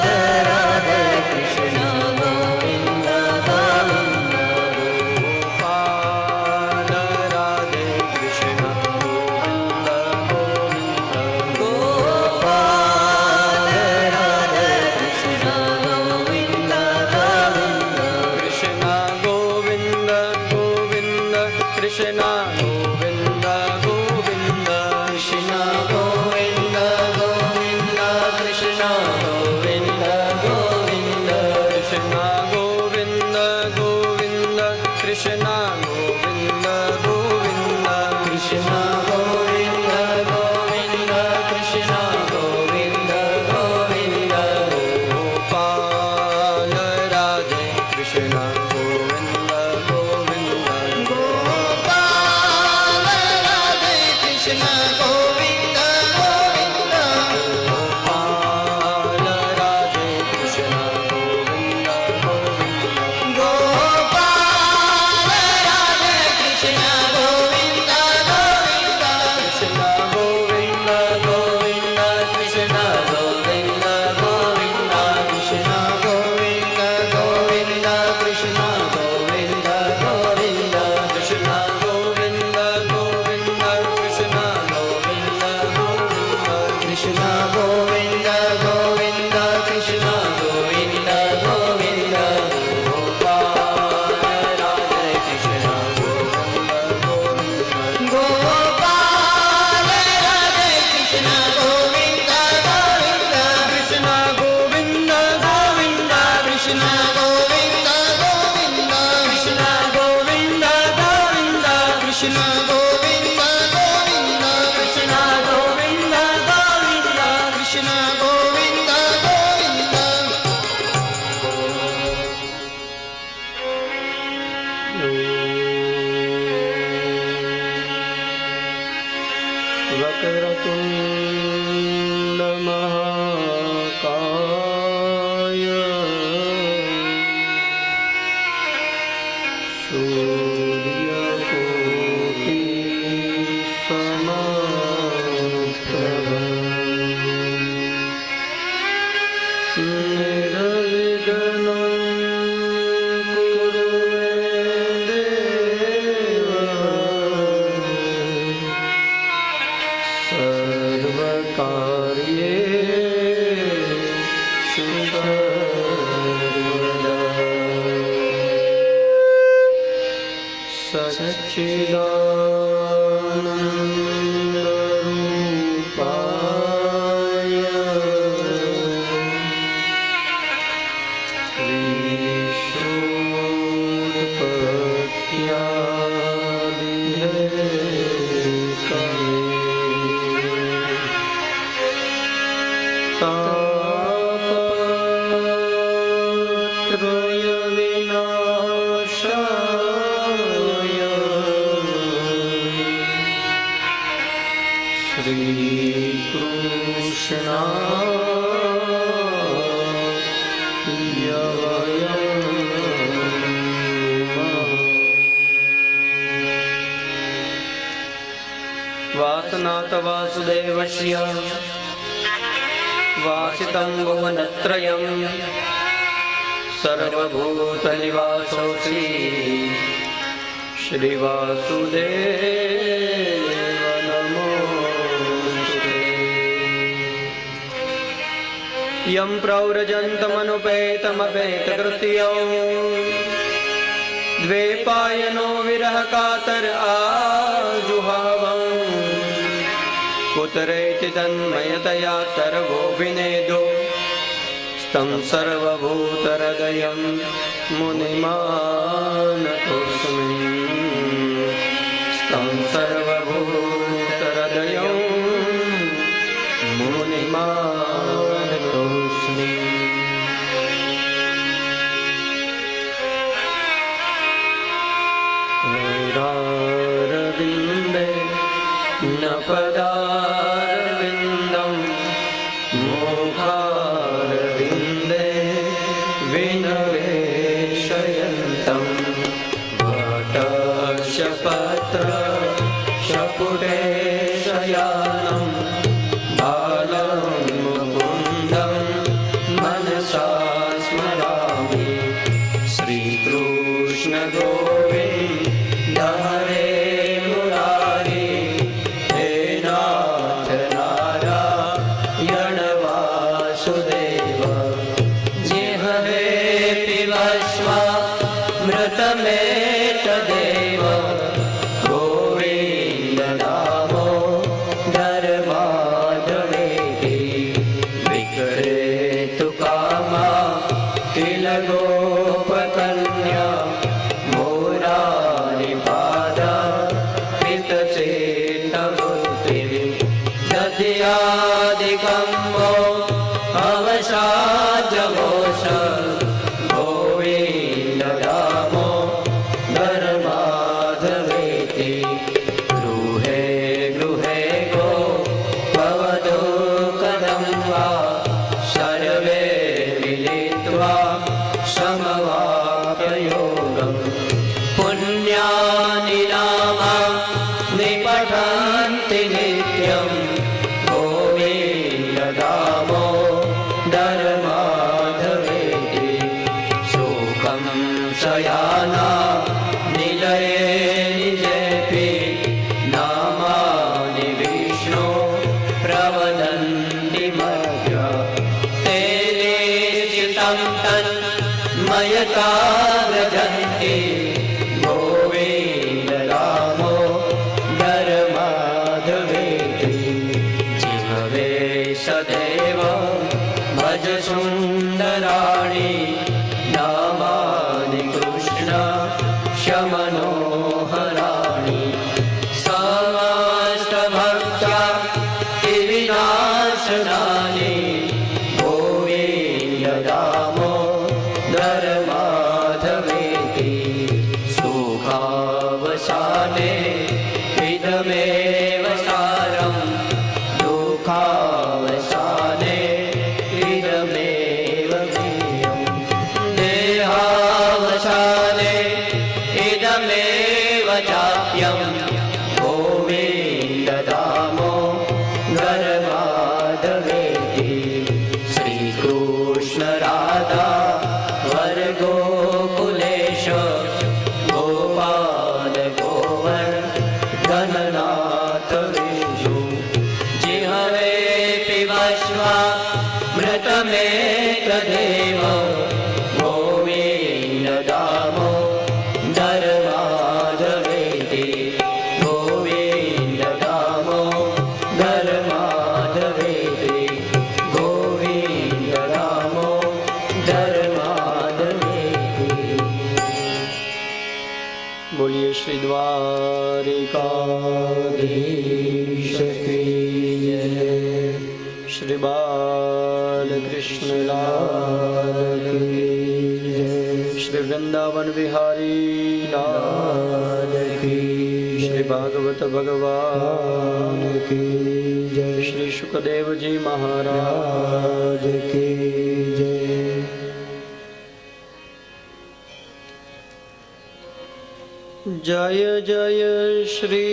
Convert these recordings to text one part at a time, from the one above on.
Radhe वासनाथ वासुदेवस्य वासितं भुवनत्रयं सर्वभूतनिवासोऽसि Shri Vasudev नमोस्तुते। यं प्रव्रजन्तमनुपेतमपेतकृत्यं द्वैपायनो विरहकातर आजुहावम् कुतरेति तन्मयतया तरवोऽभिनेदो स्तं सर्वभूतहृदयं मुनिमानतोऽस्मि। स्तं सर्वभूतहृदयं मुनिमानतोऽस्मि। वैरारविन्दे न पदारविन्दं मुखारविन्दे विनिवेशयन्तं वटशपत्र शकुटे शयानं बालं मुकुन्दं मनसा स्मरामि। श्रीकृष्ण गोविन्द हरे मुरारी हे नाथ नारायण वासुदेव। जिह्वेति भस्मामृतमेतदेव गोविन्द दामोदर माधवेति। विक्रेतु कामा किल गोपकन्या मोरारिपादा पितचेतबुद्धिः दध्यादिकम्बो अवसाजघोष गोविन्द दामोदर माधवेति। गृहे गृहे गो भवतु कथं वा सर्वे मिलित्वा समवाप्ययोगम्। पुण्यानि नामानि पठन्ति नित्यं गोविन्द दामोदर माधवेति। शोकं शयाना निलये निजेऽपि नामानि विष्णो प्रवदन्ति मध्य। तेने चितं तन्मयता व्रजन्ति गोविन्द दामोदर माधवेति। जिह्वे सदैव भज सुन्दराणि नामानि कृष्ण शमनोहराणि। समस्तभक्ता विनाशनानि गोविन्द दामोदर माधवेति। सुखावसाने इदमेव सारं दुःखावसाने इदमेव ज्ञेयम्। मृतमेतदेव गोविन्दधामो धर्माधवेति गोविन्दधामो धर्माधवेति गोविन्दधामो धर्माधवेति। बोलिए श्री द्वारिकाधीश की जय, श्री बालकृष्ण लाल की जय, श्री वृंदावन बिहारी लाल की, श्री भागवत भगवान की जय, श्री सुखदेव जी महाराज की जय। जय जय श्री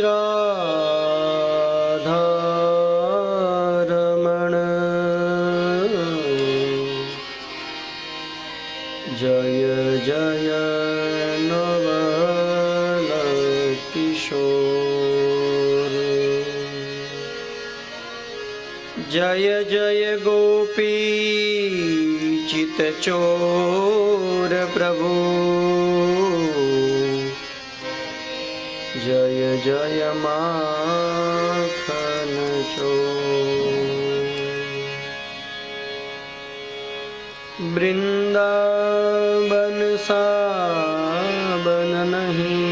राधा रमण, जय जय नवल किशोर, जय जय गोपी चित चोर प्रभु, जय जय माखन चोर। वृंदावन सावन नहीं,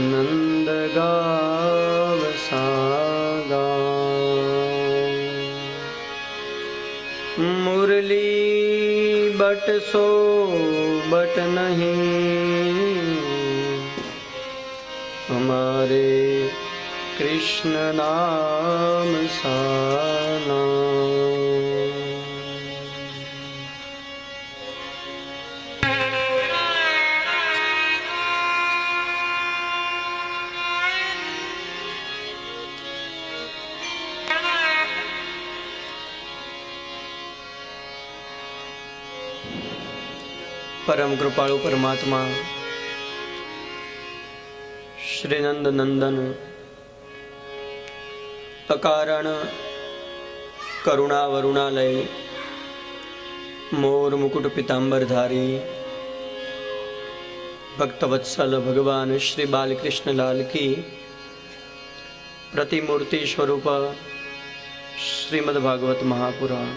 नंद गाव सागा, मुरली बट सो बट नहीं, हमारे कृष्ण नाम साना। परम कृपाळु परमात्मा श्री नंद नंदन अकारण करुणा वरुणालय मोर मुकुट पीतांबरधारी भक्तवत्सल भगवान श्री बालकृष्ण लाल की प्रतिमूर्ति स्वरूप श्रीमद्भागवत महापुराण।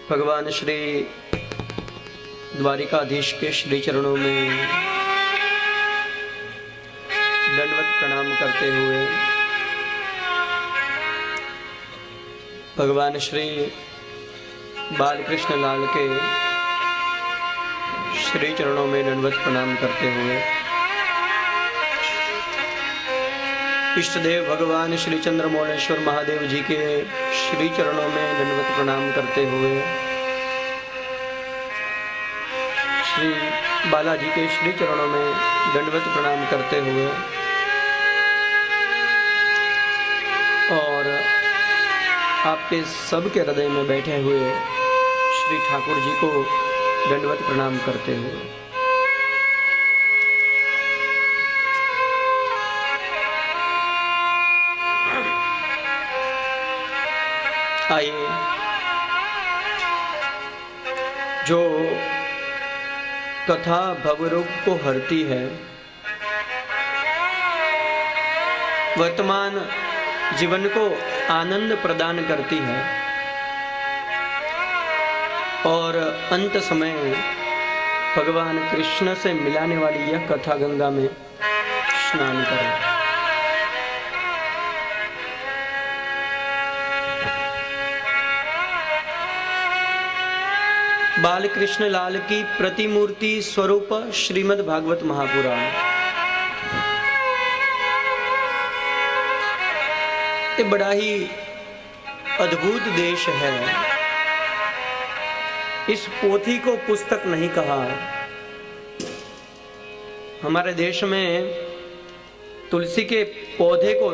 भगवान श्री द्वारिकाधीश के श्री चरणों में दंडवत प्रणाम करते हुए भगवान श्री बालकृष्ण लाल के श्री चरणों में दंडवत प्रणाम करते हुए इष्ट देव भगवान श्री चंद्रमौलेश्वर महादेव जी के श्री चरणों में दंडवत प्रणाम करते हुए श्री बालाजी के श्री चरणों में दंडवत प्रणाम करते हुए और आपके सबके हृदय में बैठे हुए श्री ठाकुर जी को दंडवत प्रणाम करते हुए आइए जो कथा भवरोग को हरती है, वर्तमान जीवन को आनंद प्रदान करती है और अंत समय भगवान कृष्ण से मिलाने वाली यह कथा गंगा में स्नान करें। बालकृष्ण लाल की प्रतिमूर्ति स्वरूप श्रीमद् भागवत महापुराण। ये बड़ा ही अद्भुत देश है। इस पोथी को पुस्तक नहीं कहा। हमारे देश में तुलसी के पौधे को